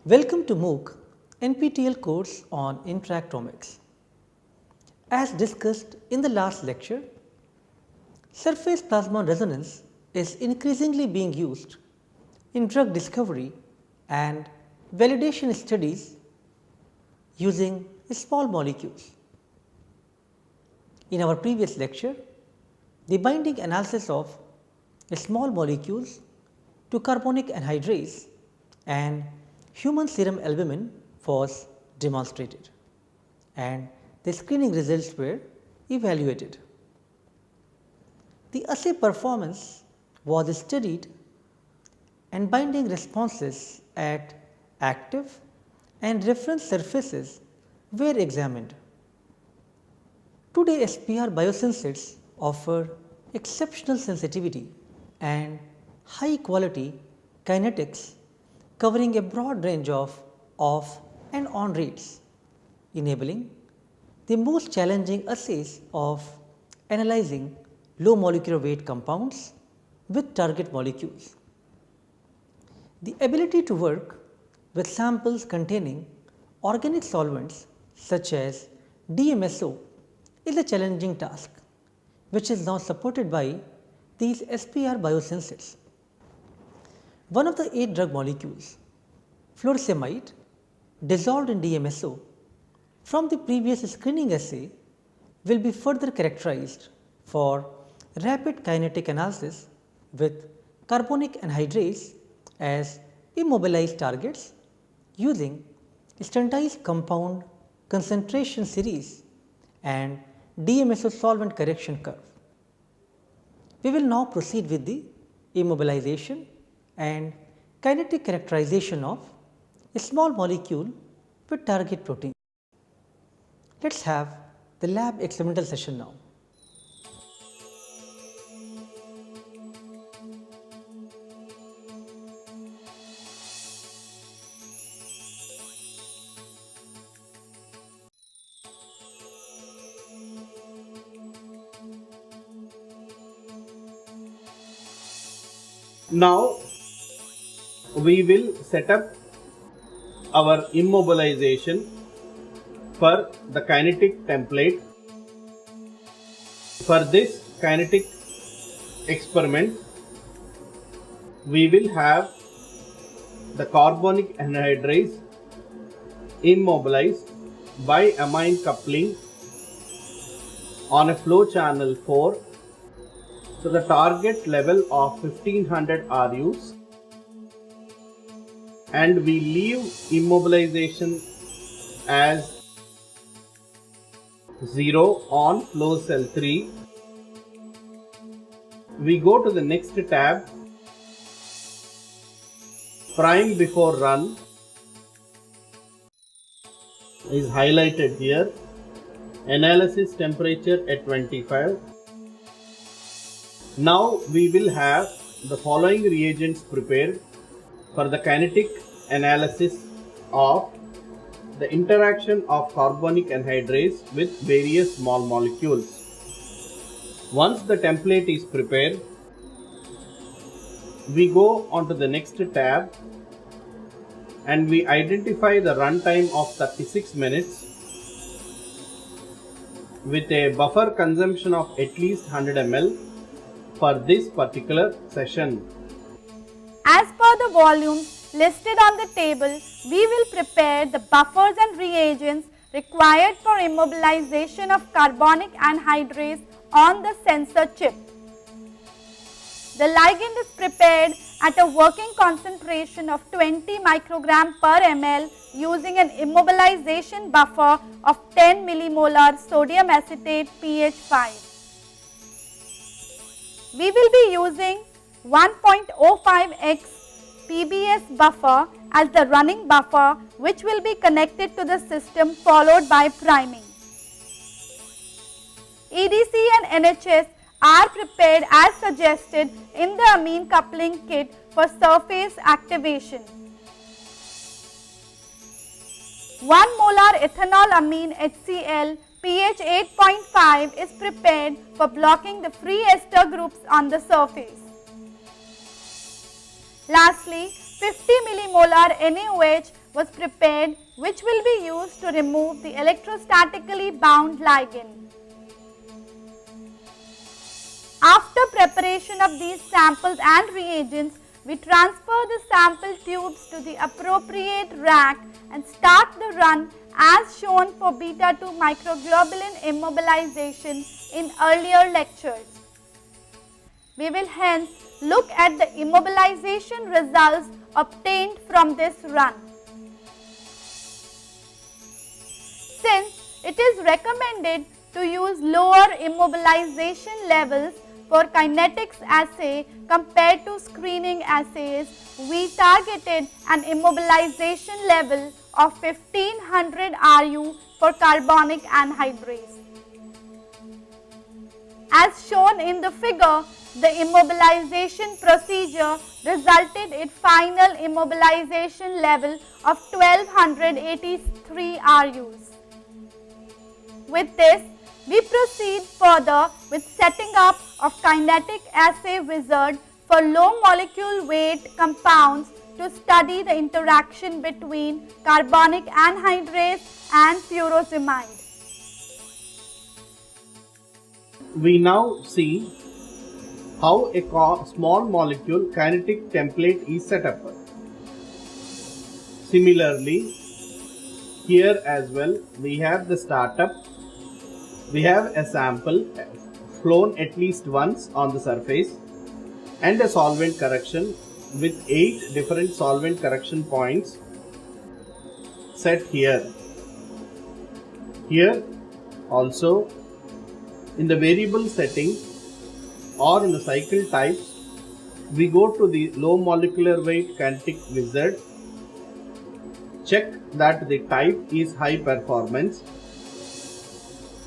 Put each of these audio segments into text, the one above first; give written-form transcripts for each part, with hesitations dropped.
Welcome to MOOC NPTEL course on interactomics. As discussed in the last lecture, surface plasmon resonance is increasingly being used in drug discovery and validation studies using small molecules. In our previous lecture, the binding analysis of small molecules to carbonic anhydrase and human serum albumin was demonstrated and the screening results were evaluated. The assay performance was studied and binding responses at active and reference surfaces were examined. Today SPR biosensors offer exceptional sensitivity and high quality kinetics covering a broad range of off and on rates, enabling the most challenging assays of analyzing low molecular weight compounds with target molecules. The ability to work with samples containing organic solvents such as DMSO is a challenging task, which is now supported by these SPR biosensors. One of the 8 drug molecules, furosemide, dissolved in DMSO from the previous screening assay will be further characterized for rapid kinetic analysis with carbonic anhydrase as immobilized targets using standardized compound concentration series and DMSO solvent correction curve. We will now proceed with the immobilization and kinetic characterization of a small molecule with target protein. Let us have the lab experimental session now. Now we will set up our immobilization for the kinetic template. For this kinetic experiment, we will have the carbonic anhydrase immobilized by amine coupling on a flow channel 4 to the target level of 1500 RUs, and we leave immobilization as 0 on flow cell 3. We go to the next tab, prime before run is highlighted here, analysis temperature at 25. Now we will have the following reagents prepared for the kinetic analysis of the interaction of carbonic anhydrase with various small molecules. Once the template is prepared, we go on to the next tab and we identify the runtime of 36 minutes with a buffer consumption of at least 100 ml for this particular session. As per the volumes listed on the table, we will prepare the buffers and reagents required for immobilization of carbonic anhydrase on the sensor chip. The ligand is prepared at a working concentration of 20 microgram per ml using an immobilization buffer of 10 millimolar sodium acetate pH 5. We will be using 1.05x PBS buffer as the running buffer, which will be connected to the system followed by priming. EDC and NHS are prepared as suggested in the amine coupling kit for surface activation. 1 molar ethanol amine HCl pH 8.5 is prepared for blocking the free ester groups on the surface. Lastly, 50 millimolar NaOH was prepared, which will be used to remove the electrostatically bound ligand. After preparation of these samples and reagents, we transfer the sample tubes to the appropriate rack and start the run as shown for beta 2 microglobulin immobilization in earlier lectures. We will hence look at the immobilization results obtained from this run. Since it is recommended to use lower immobilization levels for kinetics assay compared to screening assays, we targeted an immobilization level of 1500 Ru for carbonic anhydrase. As shown in the figure, the immobilization procedure resulted in final immobilization level of 1283 Rus. With this, we proceed further with setting up of kinetic assay wizard for low molecule weight compounds to study the interaction between carbonic anhydrase and furosemide. We now see how a small molecule kinetic template is set up. Similarly, here as well we have the startup. We have a sample flown at least once on the surface and a solvent correction with 8 different solvent correction points set here. Here also in the variable setting or in the cycle types, we go to the low molecular weight kinetic wizard, check that the type is high performance,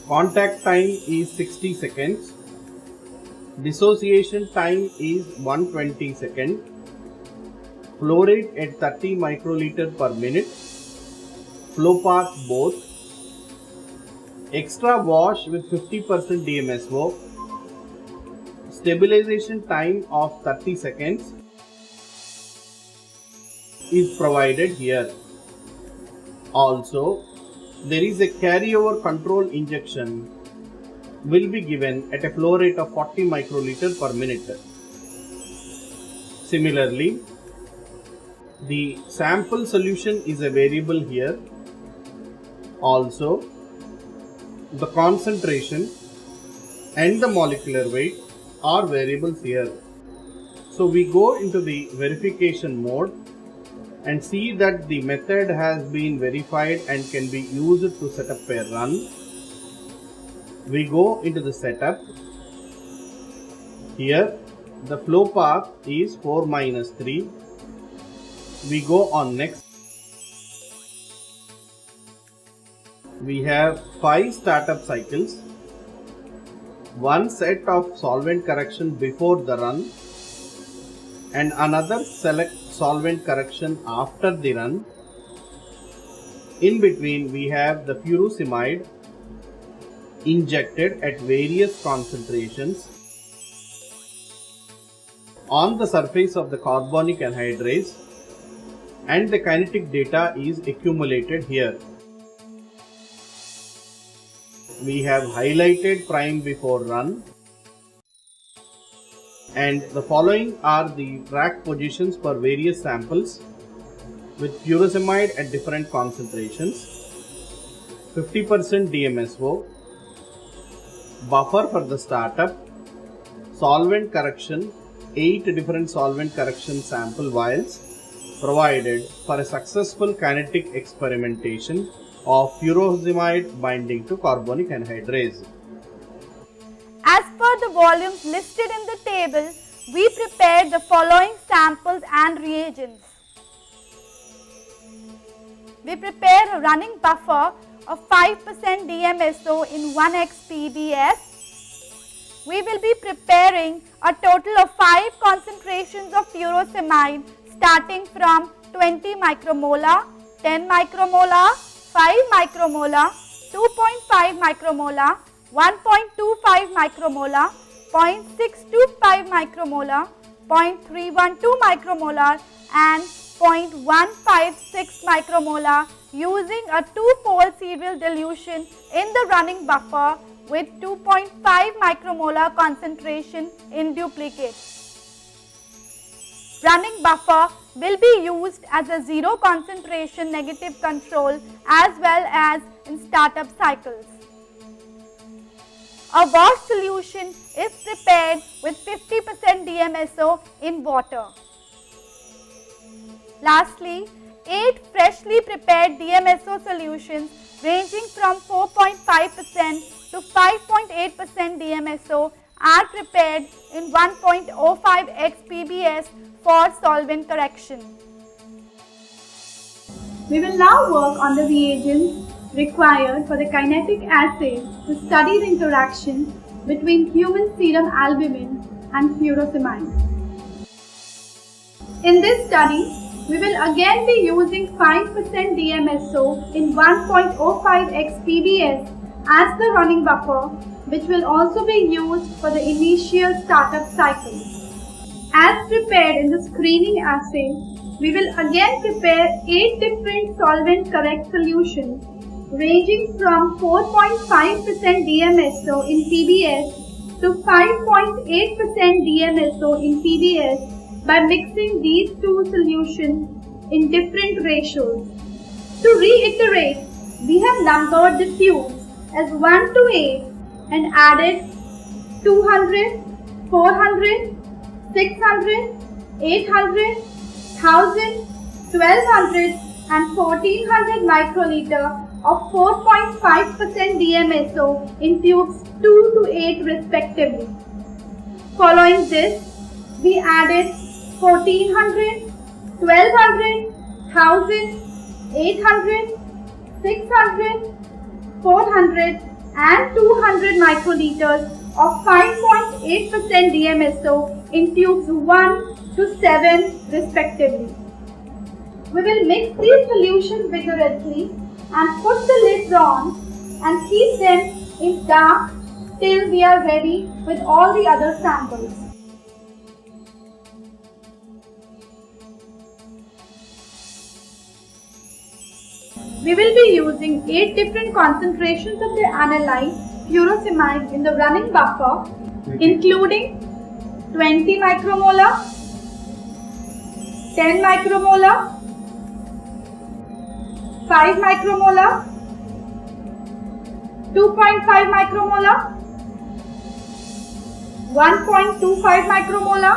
contact time is 60 seconds, dissociation time is 120 seconds, flow rate at 30 microliter per minute, flow path both, extra wash with 50% DMSO, stabilization time of 30 seconds is provided here. Also, there is a carryover control injection will be given at a flow rate of 40 microliter per minute. Similarly, the sample solution is a variable here. Also, the concentration and the molecular weight are variables here. So we go into the verification mode and see that the method has been verified and can be used to set up a run. We go into the setup. Here the flow path is 4-3. We go on next. We have 5 startup cycles, 1 set of solvent correction before the run and another select solvent correction after the run. In between we have the furosemide injected at various concentrations on the surface of the carbonic anhydrase, and the kinetic data is accumulated here. We have highlighted prime before run, and the following are the rack positions for various samples with furosemide at different concentrations, 50% DMSO, buffer for the startup, solvent correction, 8 different solvent correction sample vials provided for a successful kinetic experimentation of furosemide binding to carbonic anhydrase. As per the volumes listed in the table, we prepared the following samples and reagents. We prepared a running buffer of 5% DMSO in 1x PBS. We will be preparing a total of 5 concentrations of furosemide starting from 20 micromolar, 10 micromolar, 5 micromolar, 2.5 micromolar, 1.25 micromolar, 0.625 micromolar, 0.312 micromolar and 0.156 micromolar using a 2-fold serial dilution in the running buffer with 2.5 micromolar concentration in duplicate. Running buffer will be used as a zero concentration negative control as well as in startup cycles. A wash solution is prepared with 50% DMSO in water. Lastly, 8 freshly prepared DMSO solutions ranging from 4.5% to 5.8% DMSO are prepared in 1.05x PBS for solvent correction. We will now work on the reagents required for the kinetic assay to study the interaction between human serum albumin and furosemide. In this study, we will again be using 5% DMSO in 1.05x PBS as the running buffer, which will also be used for the initial startup cycle. As prepared in the screening assay, we will again prepare 8 different solvent correct solutions ranging from 4.5% DMSO in PBS to 5.8% DMSO in PBS by mixing these two solutions in different ratios. To reiterate, we have numbered the tubes as 1 to 8 and added 200, 400, 600, 800, 1000, 1200 and 1400 microliter of 4.5% DMSO in tubes 2 to 8 respectively. Following this, we added 1400, 1200, 1000, 800, 600, 400 and 200 microliters of 5.8% DMSO in tubes 1 to 7 respectively. We will mix these solutions vigorously and put the lids on and keep them in dark till we are ready with all the other samples. We will be using 8 different concentrations of the analyte furosemide in the running buffer, including 20 micromolar, 10 micromolar, 5 micromolar, 2.5 micromolar, 1.25 micromolar,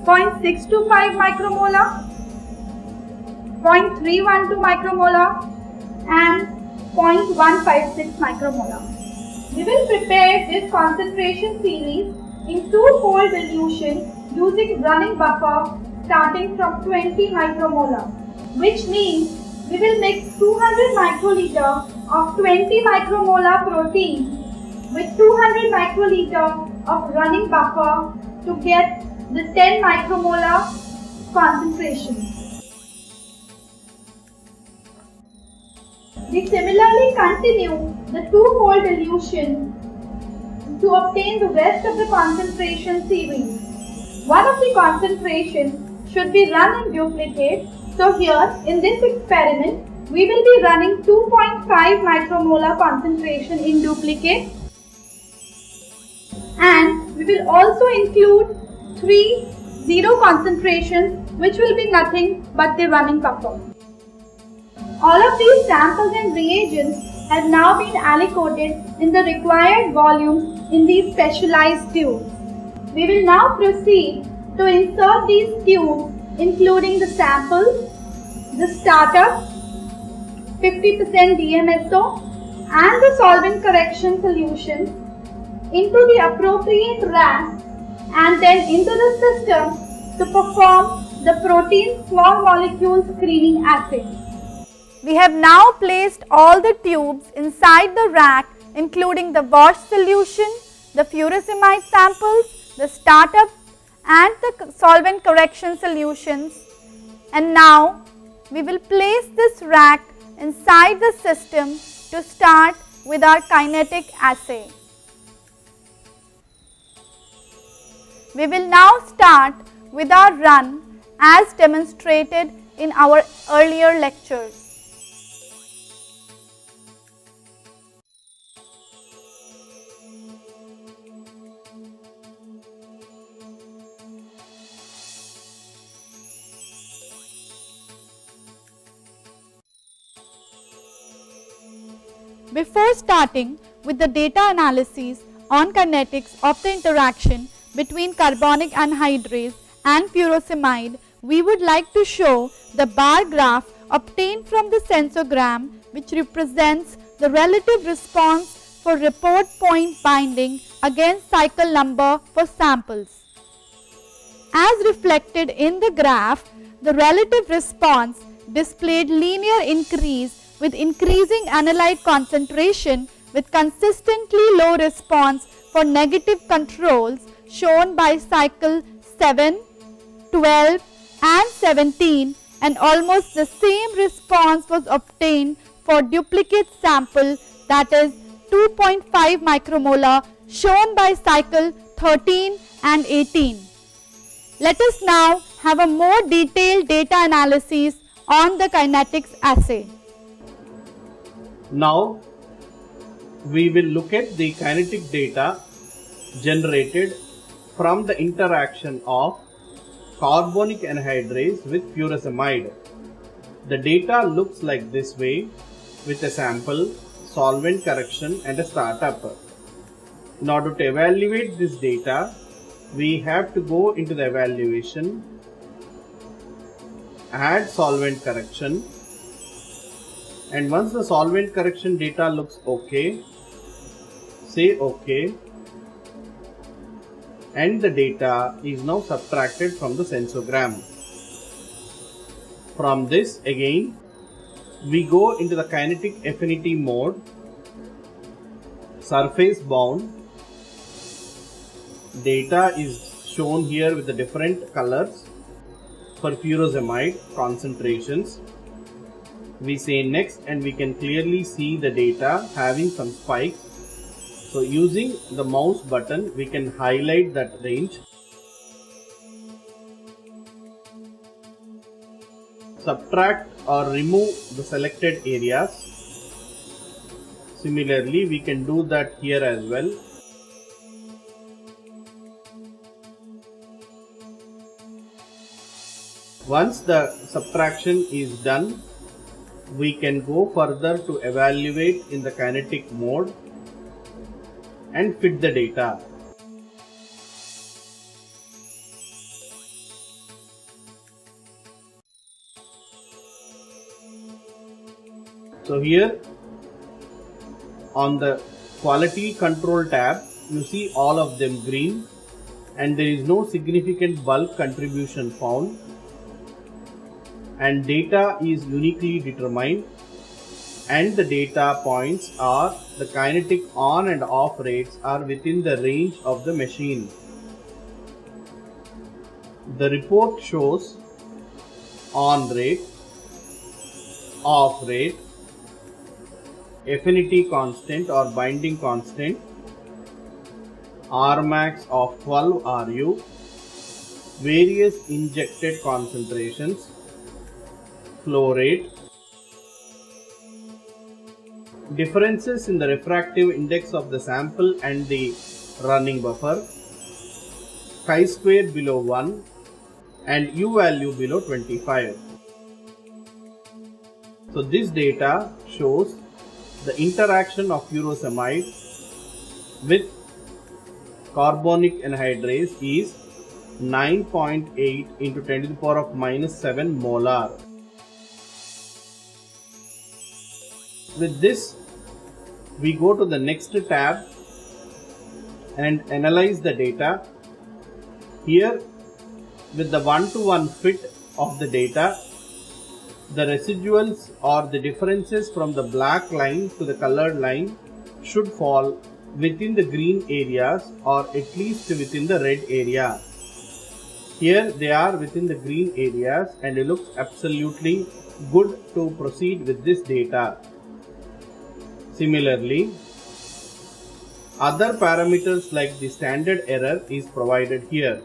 0.625 micromolar, 0.312 micromolar and 0.156 micromolar. We will prepare this concentration series in 2-fold dilution using running buffer starting from 20 micromolar, which means we will mix 200 microliter of 20 micromolar protein with 200 microliter of running buffer to get the 10 micromolar concentration. We similarly continue the 2-fold dilution to obtain the rest of the concentration series. One of the concentrations should be run in duplicate. So here in this experiment, we will be running 2.5 micromolar concentration in duplicate, and we will also include 3 zero concentrations, which will be nothing but the running buffer. All of these samples and reagents have now been aliquoted in the required volumes in these specialized tubes. We will now proceed to insert these tubes, including the samples, the starter, 50% DMSO and the solvent correction solutions into the appropriate rack and then into the system to perform the protein small molecule screening assay. We have now placed all the tubes inside the rack, including the wash solution, the furosemide samples, the startup and the solvent correction solutions. And now we will place this rack inside the system to start with our kinetic assay. We will now start with our run as demonstrated in our earlier lectures. Before starting with the data analysis on kinetics of the interaction between carbonic anhydrase and furosemide, we would like to show the bar graph obtained from the sensogram, which represents the relative response for report point binding against cycle number for samples. As reflected in the graph, the relative response displayed linear increase with increasing analyte concentration with consistently low response for negative controls shown by cycle 7, 12 and 17, and almost the same response was obtained for duplicate sample, that is 2.5 micromolar, shown by cycle 13 and 18. Let us now have a more detailed data analysis on the kinetics assay. Now we will look at the kinetic data generated from the interaction of carbonic anhydrase with furosemide. The data looks like this way with a sample, solvent correction and a startup. In order to evaluate this data, we have to go into the evaluation, add solvent correction, and once the solvent correction data looks okay, say OK, and the data is now subtracted from the sensogram. From this again, we go into the kinetic affinity mode, surface bound. Data is shown here with the different colors for furosemide concentrations. We say next and we can clearly see the data having some spikes. So using the mouse button we can highlight that range. Subtract or remove the selected areas. Similarly, we can do that here as well. Once the subtraction is done, we can go further to evaluate in the kinetic mode and fit the data. So here on the quality control tab, you see all of them green and there is no significant bulk contribution found, and data is uniquely determined, and the data points are the kinetic on and off rates are within the range of the machine. The report shows on rate, off rate, affinity constant or binding constant, Rmax of 12 Ru, various injected concentrations, flow rate, differences in the refractive index of the sample and the running buffer, chi-square below 1 and U value below 25. So this data shows the interaction of furosemide with carbonic anhydrase is 9.8 into 10 to the power of minus 7 molar. With this, we go to the next tab and analyze the data. Here, with the one-to-one fit of the data, the residuals or the differences from the black line to the colored line should fall within the green areas or at least within the red area. Here they are within the green areas and it looks absolutely good to proceed with this data. Similarly, other parameters like the standard error is provided here.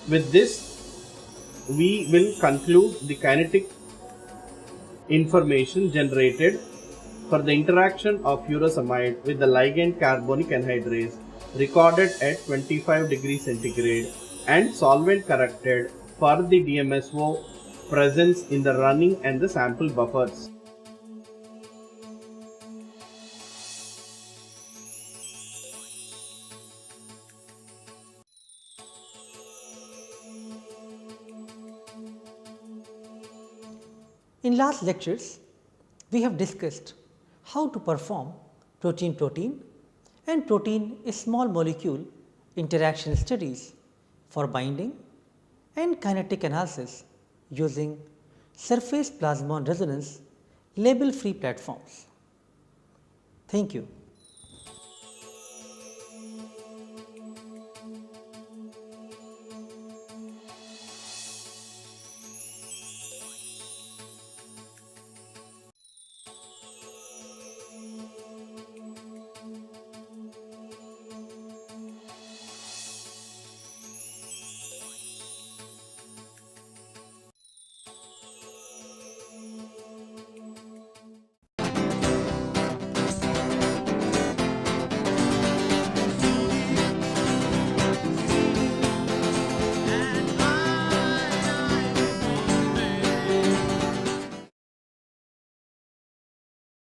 With this, we will conclude the kinetic information generated for the interaction of furosemide with the ligand carbonic anhydrase recorded at 25 degrees centigrade and solvent corrected for the DMSO presence in the running and the sample buffers. In last lectures, we have discussed how to perform protein-protein and protein small molecule interaction studies for binding and kinetic analysis using surface plasmon resonance label free platforms. Thank you.